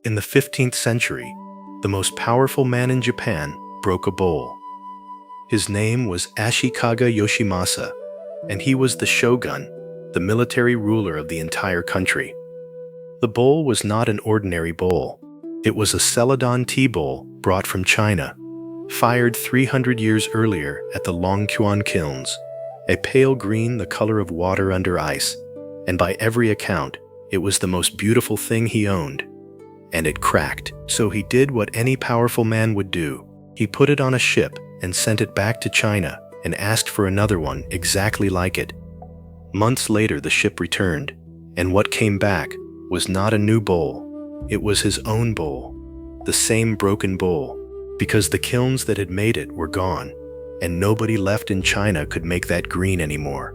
In the 15th century, the most powerful man in Japan broke a bowl. His name was Ashikaga Yoshimasa, and he was the shogun, the military ruler of the entire country. The bowl was not an ordinary bowl. It was a celadon tea bowl brought from China, fired 300 years earlier at the Longquan kilns, a pale green the color of water under ice, and by every account, it was the most beautiful thing he owned. And it cracked. So he did what any powerful man would do. He put it on a ship and sent it back to China and asked for another one exactly like it. Months later, the ship returned, and what came back was not a new bowl. It was his own bowl, the same broken bowl, because the kilns that had made it were gone, and nobody left in China could make that green anymore.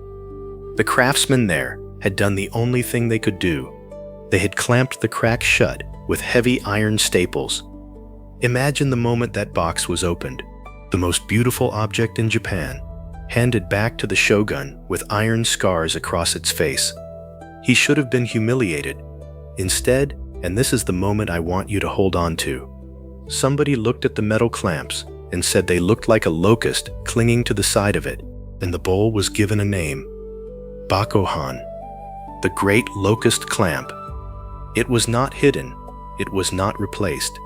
The craftsmen there had done the only thing they could do. They had clamped the crack shut with heavy iron staples. Imagine the moment that box was opened, the most beautiful object in Japan, handed back to the shogun with iron scars across its face. He should have been humiliated. Instead, and this is the moment I want you to hold on to, somebody looked at the metal clamps and said they looked like a locust clinging to the side of it, and the bowl was given a name: Bakōhan, the Great Locust Clamp. It was not hidden. It was not replaced.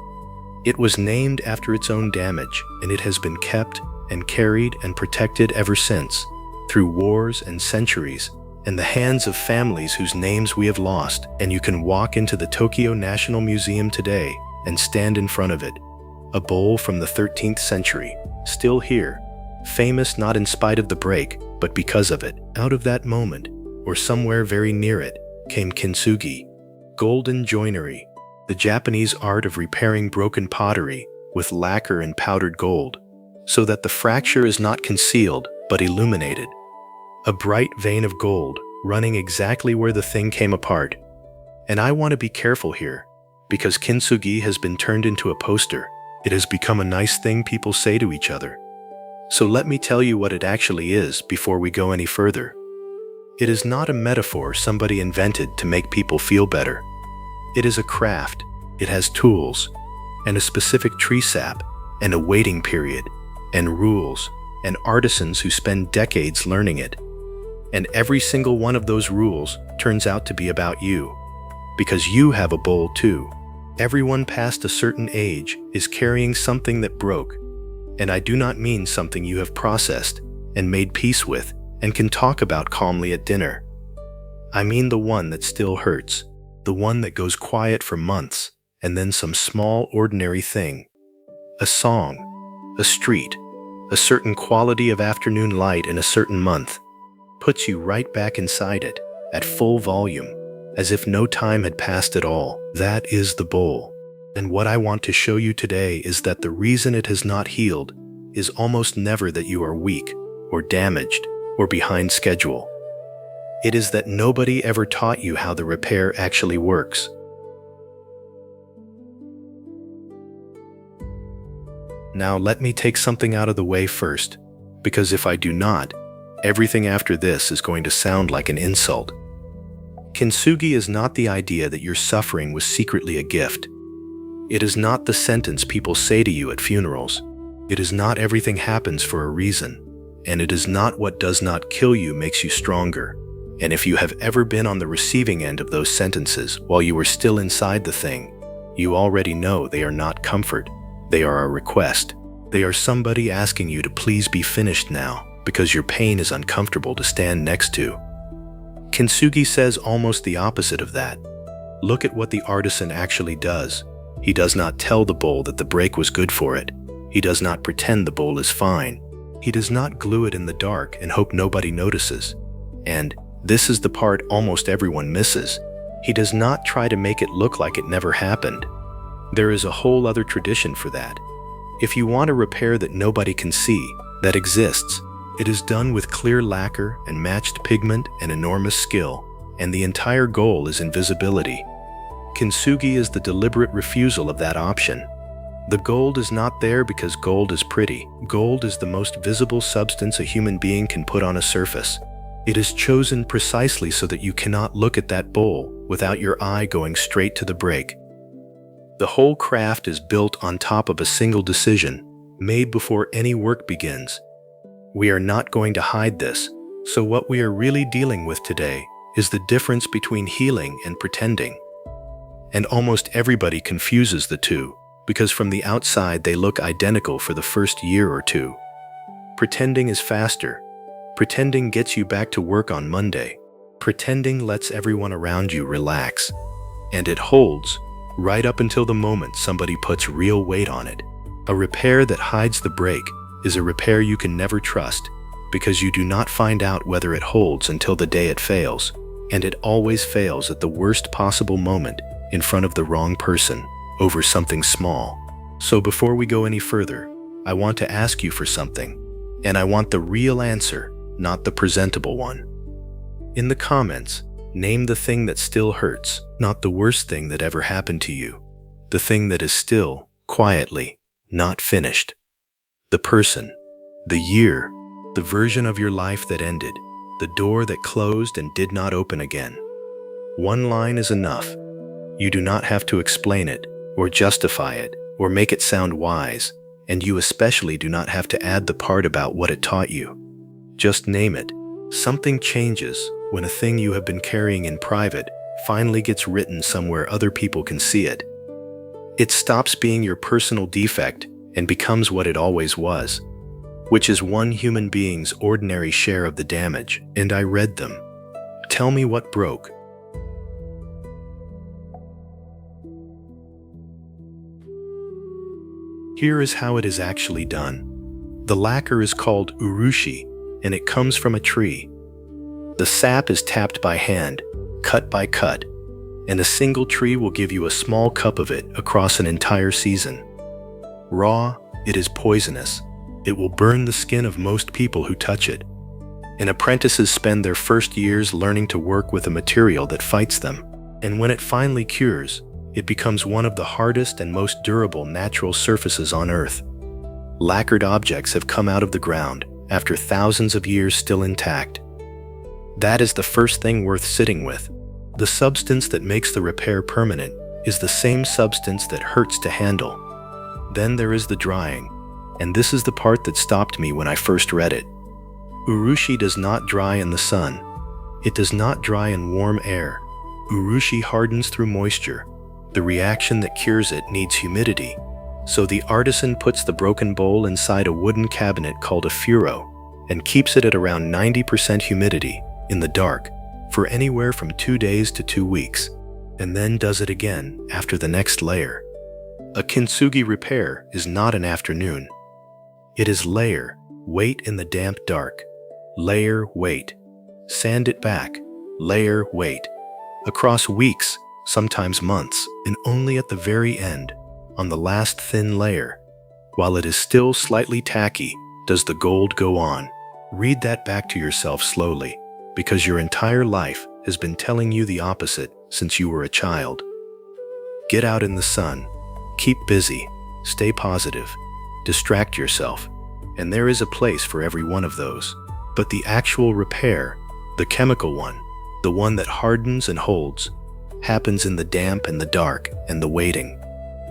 It was named after its own damage, and it has been kept and carried and protected ever since, through wars and centuries, in the hands of families whose names we have lost. And you can walk into the Tokyo National Museum today and stand in front of it. A bowl from the 13th century, still here, famous not in spite of the break, but because of it. Out of that moment, or somewhere very near it, came Kintsugi, golden joinery, the Japanese art of repairing broken pottery with lacquer and powdered gold, so that the fracture is not concealed but illuminated. A bright vein of gold running exactly where the thing came apart. And I want to be careful here, because Kintsugi has been turned into a poster. It has become a nice thing people say to each other. So let me tell you what it actually is before we go any further. It is not a metaphor somebody invented to make people feel better. It is a craft. It has tools, and a specific tree sap, and a waiting period, and rules, and artisans who spend decades learning it. And every single one of those rules turns out to be about you, because you have a bowl too. Everyone past a certain age is carrying something that broke, and I do not mean something you have processed and made peace with and can talk about calmly at dinner. I mean the one that still hurts, the one that goes quiet for months, and then some small ordinary thing, a song, a street, a certain quality of afternoon light in a certain month, puts you right back inside it, at full volume, as if no time had passed at all. That is the bowl. And what I want to show you today is that the reason it has not healed is almost never that you are weak, or damaged, or behind schedule. It is that nobody ever taught you how the repair actually works. Now let me take something out of the way first, because if I do not, everything after this is going to sound like an insult. Kintsugi is not the idea that your suffering was secretly a gift. It is not the sentence people say to you at funerals. It is not everything happens for a reason, and it is not what does not kill you makes you stronger. And if you have ever been on the receiving end of those sentences while you were still inside the thing, you already know they are not comfort. They are a request. They are somebody asking you to please be finished now, because your pain is uncomfortable to stand next to. Kintsugi says almost the opposite of that. Look at what the artisan actually does. He does not tell the bowl that the break was good for it. He does not pretend the bowl is fine. He does not glue it in the dark and hope nobody notices. And this is the part almost everyone misses. He does not try to make it look like it never happened. There is a whole other tradition for that. If you want a repair that nobody can see, that exists, it is done with clear lacquer and matched pigment and enormous skill, and the entire goal is invisibility. Kintsugi is the deliberate refusal of that option. The gold is not there because gold is pretty. Gold is the most visible substance a human being can put on a surface. It is chosen precisely so that you cannot look at that bowl without your eye going straight to the break. The whole craft is built on top of a single decision, made before any work begins. We are not going to hide this, so what we are really dealing with today is the difference between healing and pretending. And almost everybody confuses the two, because from the outside they look identical for the first year or two. Pretending is faster. Pretending gets you back to work on Monday. Pretending lets everyone around you relax. And it holds, right up until the moment somebody puts real weight on it. A repair that hides the break is a repair you can never trust, because you do not find out whether it holds until the day it fails, and it always fails at the worst possible moment in front of the wrong person over something small. So before we go any further, I want to ask you for something, and I want the real answer, not the presentable one. In the comments, name the thing that still hurts, not the worst thing that ever happened to you. The thing that is still, quietly, not finished. The person, the year, the version of your life that ended, the door that closed and did not open again. One line is enough. You do not have to explain it, or justify it, or make it sound wise, and you especially do not have to add the part about what it taught you. Just name it. Something changes when a thing you have been carrying in private finally gets written somewhere other people can see it. It stops being your personal defect and becomes what it always was, which is one human being's ordinary share of the damage, and I read them. Tell me what broke. Here is how it is actually done. The lacquer is called Urushi, and it comes from a tree. The sap is tapped by hand, cut by cut, and a single tree will give you a small cup of it across an entire season. Raw, it is poisonous. It will burn the skin of most people who touch it. And apprentices spend their first years learning to work with a material that fights them. And when it finally cures, it becomes one of the hardest and most durable natural surfaces on Earth. Lacquered objects have come out of the ground after thousands of years still intact. That is the first thing worth sitting with. The substance that makes the repair permanent is the same substance that hurts to handle. Then there is the drying, and this is the part that stopped me when I first read it. Urushi does not dry in the sun. It does not dry in warm air. Urushi hardens through moisture. The reaction that cures it needs humidity. So the artisan puts the broken bowl inside a wooden cabinet called a furo and keeps it at around 90% humidity in the dark for anywhere from 2 days to 2 weeks, and then does it again after the next layer. A kintsugi repair is not an afternoon. It is layer, wait in the damp dark. Layer, wait. Sand it back. Layer, wait. Across weeks, sometimes months, and only at the very end, on the last thin layer, while it is still slightly tacky, does the gold go on. Read that back to yourself slowly, because your entire life has been telling you the opposite since you were a child. Get out in the sun. Keep busy. Stay positive. Distract yourself. And there is a place for every one of those. But the actual repair, the chemical one, the one that hardens and holds, happens in the damp and the dark and the waiting.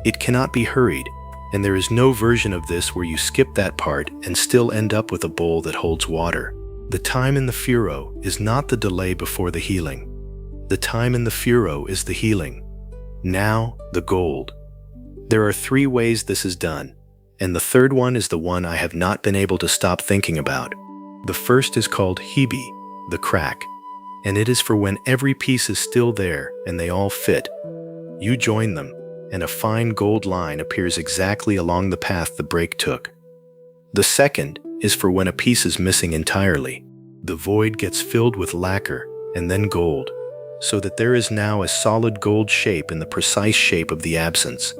It cannot be hurried, and there is no version of this where you skip that part and still end up with a bowl that holds water. The time in the furo is not the delay before the healing. The time in the furo is the healing. Now, the gold. There are 3 ways this is done, and the third one is the one I have not been able to stop thinking about. The first is called hibi, the crack, and it is for when every piece is still there and they all fit. You join them, and a fine gold line appears exactly along the path the break took. The second is for when a piece is missing entirely. The void gets filled with lacquer and then gold, so that there is now a solid gold shape in the precise shape of the absence.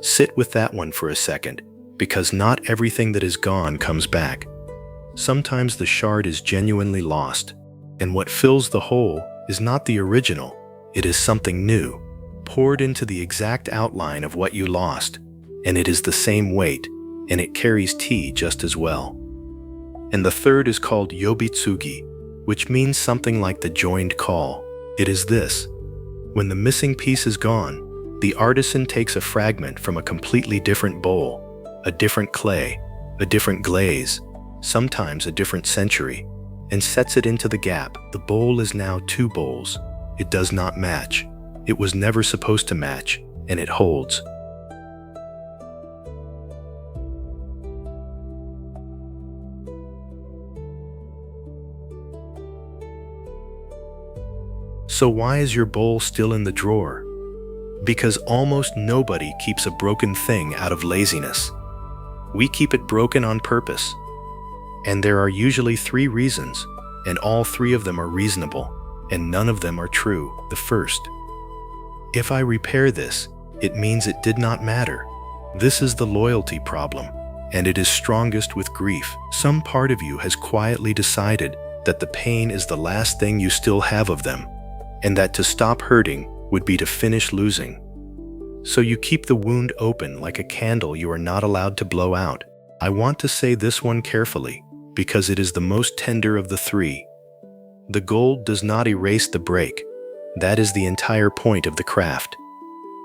Sit with that one for a second, because not everything that is gone comes back. Sometimes the shard is genuinely lost, and what fills the hole is not the original, it is something new, poured into the exact outline of what you lost, and it is the same weight, and it carries tea just as well. And the third is called Yobitsugi, which means something like the joined call. It is this: when the missing piece is gone, The artisan takes a fragment from a completely different bowl, a different clay, a different glaze, sometimes a different century, and sets it into the gap. The bowl is now two bowls. It does not match. It was never supposed to match, and it holds. So why is your bowl still in the drawer? Because almost nobody keeps a broken thing out of laziness. We keep it broken on purpose. And there are usually 3 reasons, and all 3 of them are reasonable, and none of them are true. The first: if I repair this, it means it did not matter. This is the loyalty problem, and it is strongest with grief. Some part of you has quietly decided that the pain is the last thing you still have of them, and that to stop hurting would be to finish losing. So you keep the wound open like a candle you are not allowed to blow out. I want to say this one carefully, because it is the most tender of the 3. The gold does not erase the break. That is the entire point of the craft.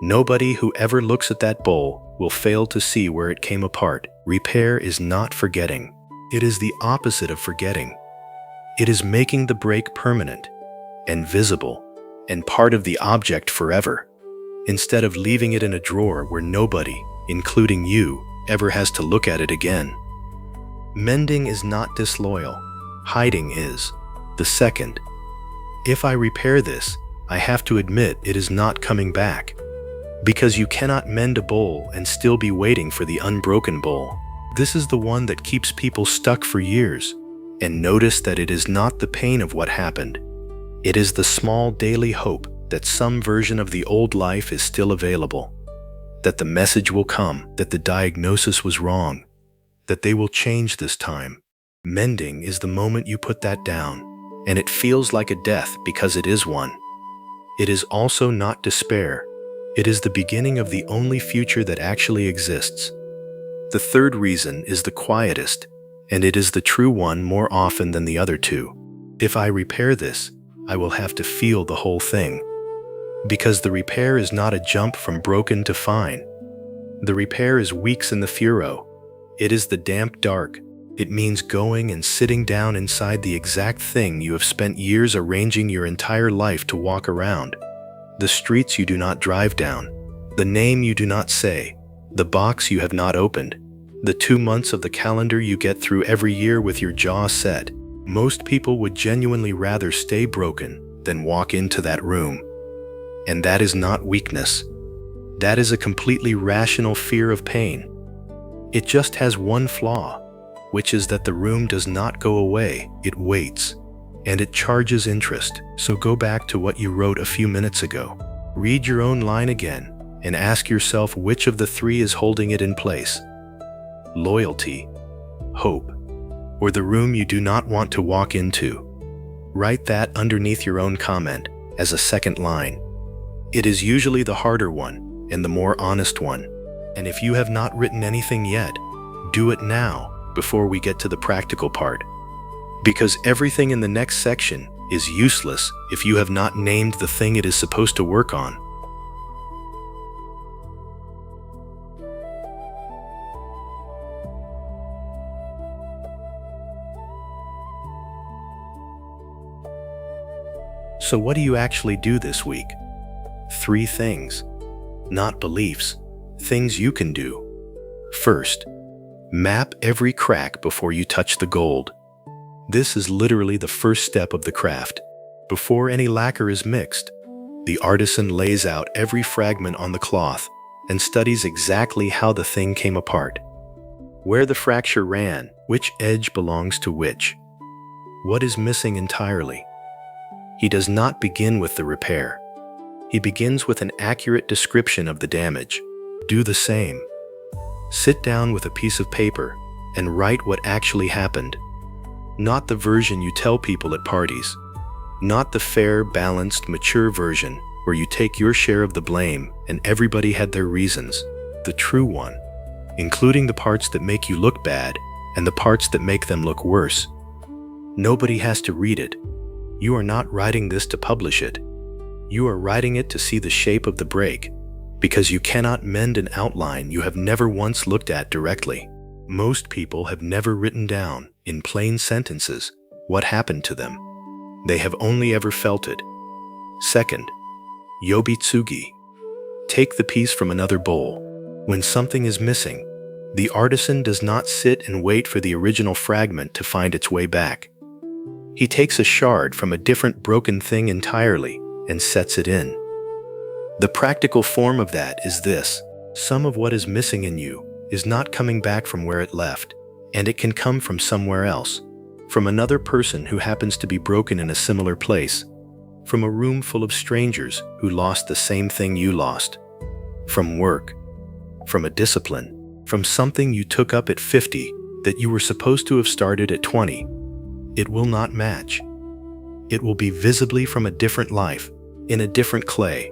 Nobody who ever looks at that bowl will fail to see where it came apart. Repair is not forgetting. It is the opposite of forgetting. It is making the break permanent and visible and part of the object forever, instead of leaving it in a drawer where nobody, including you, ever has to look at it again. Mending is not disloyal. Hiding is. The second: if I repair this, I have to admit it is not coming back. Because you cannot mend a bowl and still be waiting for the unbroken bowl. This is the one that keeps people stuck for years. And notice that it is not the pain of what happened. It is the small daily hope that some version of the old life is still available, that the message will come, that the diagnosis was wrong, that they will change this time. Mending is the moment you put that down, and it feels like a death because it is one. It is also not despair. It is the beginning of the only future that actually exists. The third reason is the quietest, and it is the true one more often than the other 2. If I repair this, I will have to feel the whole thing. Because the repair is not a jump from broken to fine. The repair is weeks in the furrow. It is the damp dark. It means going and sitting down inside the exact thing you have spent years arranging your entire life to walk around. The streets you do not drive down. The name you do not say. The box you have not opened. The 2 months of the calendar you get through every year with your jaw set. Most people would genuinely rather stay broken than walk into that room. And that is not weakness. That is a completely rational fear of pain. It just has one flaw, which is that the room does not go away, it waits, and it charges interest. So go back to what you wrote a few minutes ago. Read your own line again and ask yourself which of the 3 is holding it in place. Loyalty, hope, or the room you do not want to walk into. Write that underneath your own comment as a second line. It is usually the harder one and the more honest one. And if you have not written anything yet, do it now before we get to the practical part. Because everything in the next section is useless if you have not named the thing it is supposed to work on. So what do you actually do this week? 3 things, not beliefs, things you can do. First, map every crack before you touch the gold. This is literally the first step of the craft. Before any lacquer is mixed, the artisan lays out every fragment on the cloth and studies exactly how the thing came apart. Where the fracture ran, which edge belongs to which. What is missing entirely. He does not begin with the repair. He begins with an accurate description of the damage. Do the same. Sit down with a piece of paper and write what actually happened. Not the version you tell people at parties. Not the fair, balanced, mature version where you take your share of the blame and everybody had their reasons. The true one, including the parts that make you look bad and the parts that make them look worse. Nobody has to read it. You are not writing this to publish it. You are writing it to see the shape of the break, because you cannot mend an outline you have never once looked at directly. Most people have never written down, in plain sentences, what happened to them. They have only ever felt it. Second, Yobitsugi. Take the piece from another bowl. When something is missing, the artisan does not sit and wait for the original fragment to find its way back. He takes a shard from a different broken thing entirely and sets it in. The practical form of that is this: some of what is missing in you is not coming back from where it left, and it can come from somewhere else, from another person who happens to be broken in a similar place, from a room full of strangers who lost the same thing you lost, from work, from a discipline, from something you took up at 50 that you were supposed to have started at 20. It will not match. It will be visibly from a different life, in a different clay,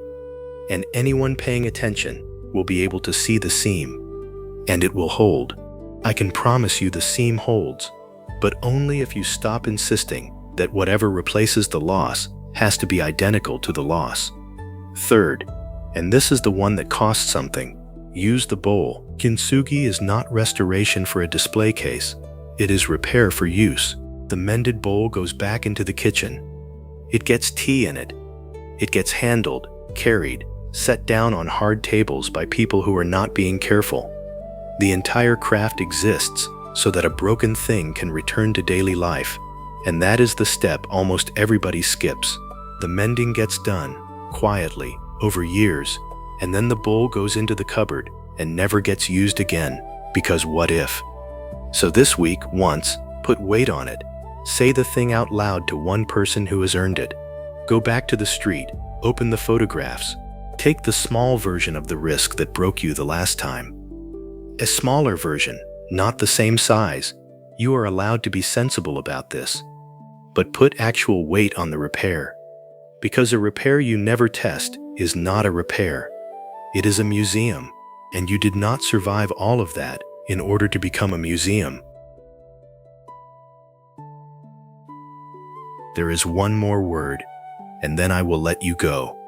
and anyone paying attention will be able to see the seam, and it will hold. I can promise you the seam holds, but only if you stop insisting that whatever replaces the loss has to be identical to the loss. Third, and this is the one that costs something, use the bowl. Kintsugi is not restoration for a display case. It is repair for use. The mended bowl goes back into the kitchen. It gets tea in it. It gets handled, carried, set down on hard tables by people who are not being careful. The entire craft exists so that a broken thing can return to daily life, and that is the step almost everybody skips. The mending gets done, quietly, over years, and then the bowl goes into the cupboard and never gets used again, because what if? So this week, once, put weight on it. Say the thing out loud to one person who has earned it. Go back to the street, open the photographs. Take the small version of the risk that broke you the last time. A smaller version, not the same size. You are allowed to be sensible about this. But put actual weight on the repair. Because a repair you never test is not a repair. It is a museum, and you did not survive all of that in order to become a museum. There is one more word, and then I will let you go.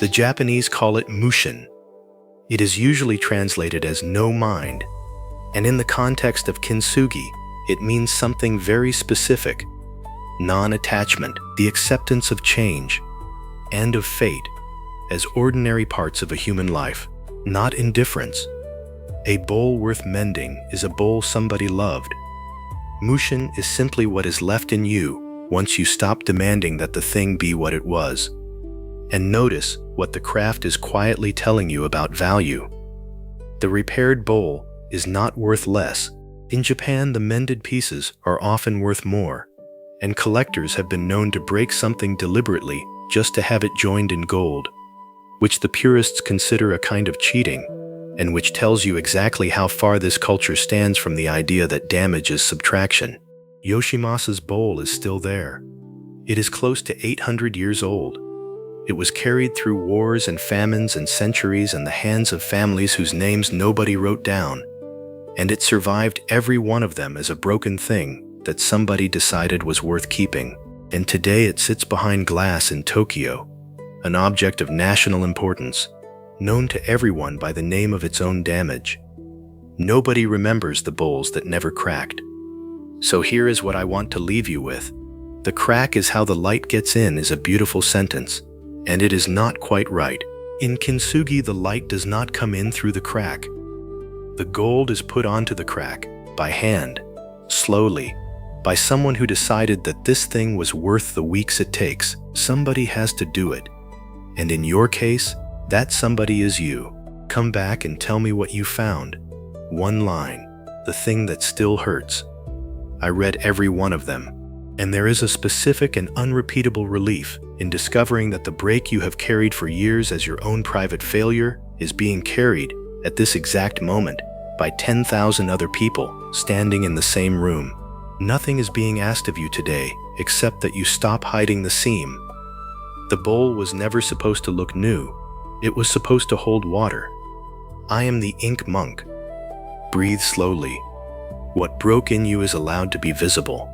The Japanese call it Mushin. It is usually translated as no mind, and in the context of Kintsugi, it means something very specific: non-attachment, the acceptance of change, and of fate, as ordinary parts of a human life, not indifference. A bowl worth mending is a bowl somebody loved. Mushin is simply what is left in you once you stop demanding that the thing be what it was. And notice what the craft is quietly telling you about value. The repaired bowl is not worth less. In Japan, the mended pieces are often worth more, and collectors have been known to break something deliberately just to have it joined in gold, which the purists consider a kind of cheating, and which tells you exactly how far this culture stands from the idea that damage is subtraction. Yoshimasa's bowl is still there. It is close to 800 years old. It was carried through wars and famines and centuries in the hands of families whose names nobody wrote down, and it survived every one of them as a broken thing that somebody decided was worth keeping. And today it sits behind glass in Tokyo, an object of national importance, known to everyone by the name of its own damage. Nobody remembers the bowls that never cracked. So here is what I want to leave you with. The crack is how the light gets in is a beautiful sentence, and it is not quite right. In Kintsugi, the light does not come in through the crack. The gold is put onto the crack, by hand, slowly, by someone who decided that this thing was worth the weeks it takes. Somebody has to do it. And in your case, that somebody is you. Come back and tell me what you found. One line, the thing that still hurts. I read every one of them, and there is a specific and unrepeatable relief in discovering that the break you have carried for years as your own private failure is being carried at this exact moment by 10,000 other people standing in the same room. Nothing is being asked of you today except that you stop hiding the seam. The bowl was never supposed to look new. It was supposed to hold water. I am the ink monk. Breathe slowly. What broke in you is allowed to be visible.